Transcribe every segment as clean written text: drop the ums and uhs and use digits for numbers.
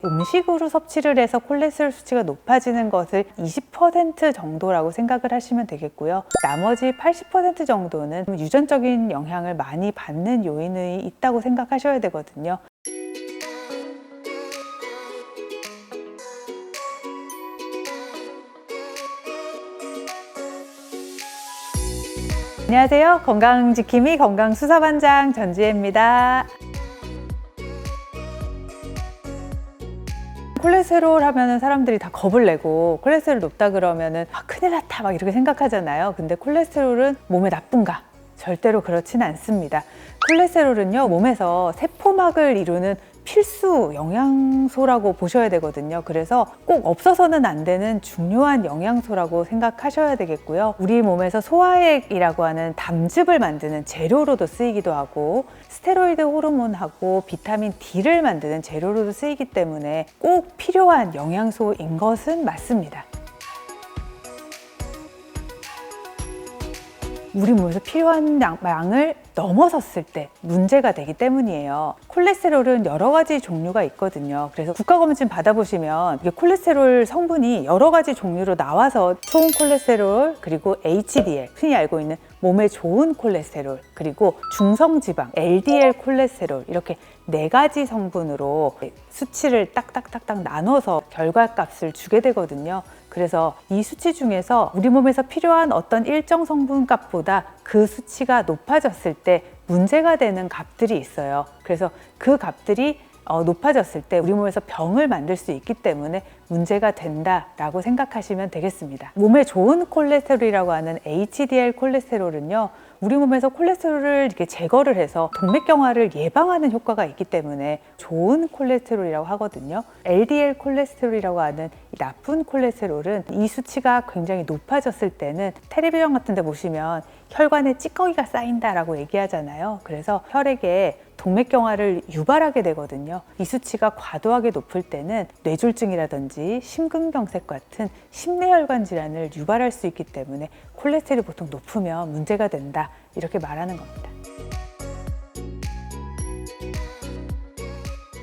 음식으로 섭취를 해서 콜레스테롤 수치가 높아지는 것을 20% 정도라고 생각을 하시면 되겠고요. 나머지 80% 정도는 유전적인 영향을 많이 받는 요인이 있다고 생각하셔야 되거든요. 안녕하세요. 건강지킴이 건강수사반장 전지혜입니다. 콜레스테롤 하면은 사람들이 다 겁을 내고 콜레스테롤 높다 그러면은 큰일 났다 막 이렇게 생각하잖아요. 근데 콜레스테롤은 몸에 나쁜가? 절대로 그렇지는 않습니다. 콜레스테롤은요, 몸에서 세포막을 이루는 필수 영양소라고 보셔야 되거든요. 그래서 꼭 없어서는 안 되는 중요한 영양소라고 생각하셔야 되겠고요. 우리 몸에서 소화액이라고 하는 담즙을 만드는 재료로도 쓰이기도 하고, 스테로이드 호르몬하고 비타민 D를 만드는 재료로도 쓰이기 때문에 꼭 필요한 영양소인 것은 맞습니다. 우리 몸에서 필요한 양을 넘어섰을 때 문제가 되기 때문이에요. 콜레스테롤은 여러 가지 종류가 있거든요. 그래서 국가검진 받아보시면 이게 콜레스테롤 성분이 여러 가지 종류로 나와서 좋은 콜레스테롤, 그리고 HDL, 흔히 알고 있는 몸에 좋은 콜레스테롤, 그리고 중성지방, LDL 콜레스테롤, 이렇게 4가지 성분으로 수치를 딱딱딱딱 나눠서 결과값을 주게 되거든요. 그래서 이 수치 중에서 우리 몸에서 필요한 어떤 일정 성분값보다 그 수치가 높아졌을 때 문제가 되는 값들이 있어요. 그래서 그 값들이 높아졌을 때 우리 몸에서 병을 만들 수 있기 때문에 문제가 된다라고 생각하시면 되겠습니다. 몸에 좋은 콜레스테롤이라고 하는 HDL 콜레스테롤은요, 우리 몸에서 콜레스테롤을 이렇게 제거를 해서 동맥경화를 예방하는 효과가 있기 때문에 좋은 콜레스테롤이라고 하거든요. LDL 콜레스테롤이라고 하는 이 나쁜 콜레스테롤은 이 수치가 굉장히 높아졌을 때는 텔레비전 같은 데 보시면 혈관에 찌꺼기가 쌓인다라고 얘기하잖아요. 그래서 혈액에 동맥경화를 유발하게 되거든요. 이 수치가 과도하게 높을 때는 뇌졸중이라든지 심근경색 같은 심내혈관 질환을 유발할 수 있기 때문에 콜레스테롤이 보통 높으면 문제가 된다, 이렇게 말하는 겁니다.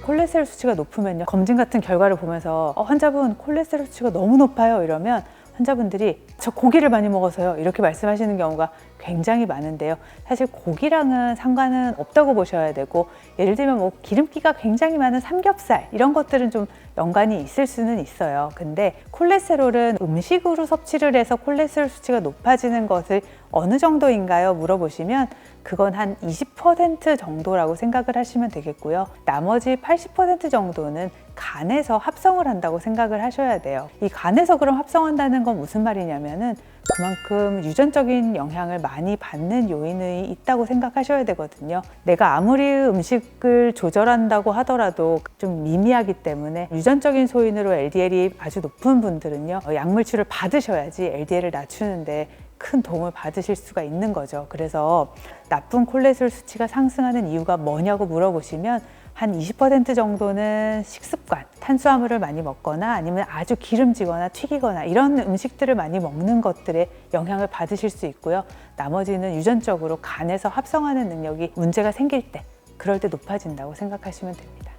콜레스테롤 수치가 높으면요, 검진 같은 결과를 보면서 환자분 콜레스테롤 수치가 너무 높아요 이러면 환자분들이 저 고기를 많이 먹어서요 이렇게 말씀하시는 경우가 굉장히 많은데요. 사실 고기랑은 상관은 없다고 보셔야 되고, 예를 들면 뭐 기름기가 굉장히 많은 삼겹살 이런 것들은 좀 연관이 있을 수는 있어요. 근데 콜레스테롤은 음식으로 섭취를 해서 콜레스테롤 수치가 높아지는 것을 어느 정도인가요? 물어보시면 그건 한 20% 정도라고 생각을 하시면 되겠고요. 나머지 80% 정도는 간에서 합성을 한다고 생각을 하셔야 돼요. 이 간에서 그럼 합성한다는 건 무슨 말이냐면은 그만큼 유전적인 영향을 많이 받는 요인이 있다고 생각하셔야 되거든요. 내가 아무리 음식을 조절한다고 하더라도 좀 미미하기 때문에 유전적인 소인으로 LDL이 아주 높은 분들은요, 약물치료를 받으셔야지 LDL을 낮추는데 큰 도움을 받으실 수가 있는 거죠. 그래서 나쁜 콜레스테롤 수치가 상승하는 이유가 뭐냐고 물어보시면 한 20% 정도는 식습관, 탄수화물을 많이 먹거나 아니면 아주 기름지거나 튀기거나 이런 음식들을 많이 먹는 것들에 영향을 받으실 수 있고요. 나머지는 유전적으로 간에서 합성하는 능력이 문제가 생길 때, 그럴 때 높아진다고 생각하시면 됩니다.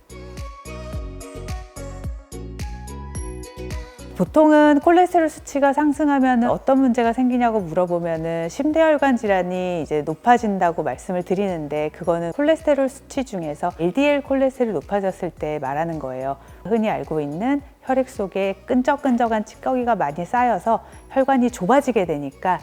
보통은 콜레스테롤 수치가 상승하면 어떤 문제가 생기냐고 물어보면은 심대혈관 질환이 이제 높아진다고 말씀을 드리는데, 그거는 콜레스테롤 수치 중에서 LDL 콜레스테롤이 높아졌을 때 말하는 거예요. 흔히 알고 있는 혈액 속에 끈적끈적한 찌꺼기가 많이 쌓여서 혈관이 좁아지게 되니까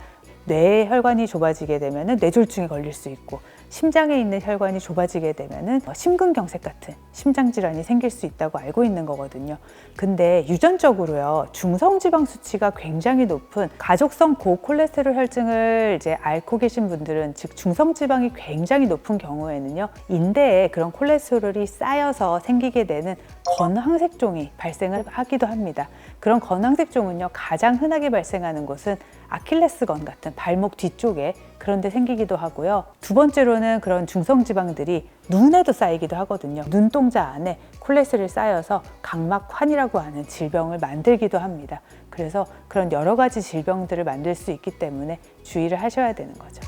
뇌의 혈관이 좁아지게 되면은 뇌졸중에 걸릴 수 있고, 심장에 있는 혈관이 좁아지게 되면은 심근경색 같은 심장 질환이 생길 수 있다고 알고 있는 거거든요. 근데 유전적으로요, 중성지방 수치가 굉장히 높은 가족성 고콜레스테롤 혈증을 이제 앓고 계신 분들은, 즉 중성지방이 굉장히 높은 경우에는요, 인대에 그런 콜레스테롤이 쌓여서 생기게 되는 건황색종이 발생을 하기도 합니다. 그런 건황색종은요, 가장 흔하게 발생하는 곳은 아킬레스건 같은 발목 뒤쪽에 그런 데 생기기도 하고요. 두 번째로는 그런 중성지방들이 눈에도 쌓이기도 하거든요. 눈동자 안에 콜레스테롤이 쌓여서 각막환이라고 하는 질병을 만들기도 합니다. 그래서 그런 여러 가지 질병들을 만들 수 있기 때문에 주의를 하셔야 되는 거죠.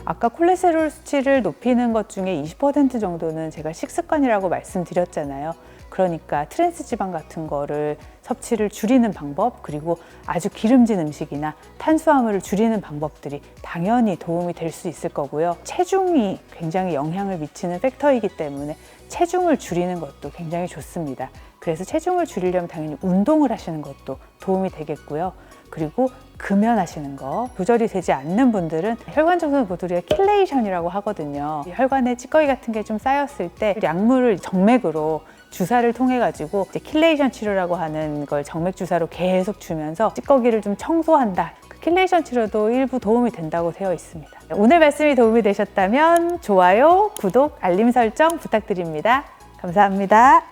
아까 콜레스테롤 수치를 높이는 것 중에 20% 정도는 제가 식습관이라고 말씀드렸잖아요. 그러니까 트랜스 지방 같은 거를 섭취를 줄이는 방법, 그리고 아주 기름진 음식이나 탄수화물을 줄이는 방법들이 당연히 도움이 될 수 있을 거고요. 체중이 굉장히 영향을 미치는 팩터이기 때문에 체중을 줄이는 것도 굉장히 좋습니다. 그래서 체중을 줄이려면 당연히 운동을 하시는 것도 도움이 되겠고요. 그리고 금연하시는 거, 조절이 되지 않는 분들은 혈관 정선 우리가 킬레이션이라고 하거든요. 혈관에 찌꺼기 같은 게 좀 쌓였을 때 약물을 정맥으로 주사를 통해 가지고 이제 킬레이션 치료라고 하는 걸 정맥 주사로 계속 주면서 찌꺼기를 좀 청소한다. 그 킬레이션 치료도 일부 도움이 된다고 되어 있습니다. 오늘 말씀이 도움이 되셨다면 좋아요, 구독, 알림 설정 부탁드립니다. 감사합니다.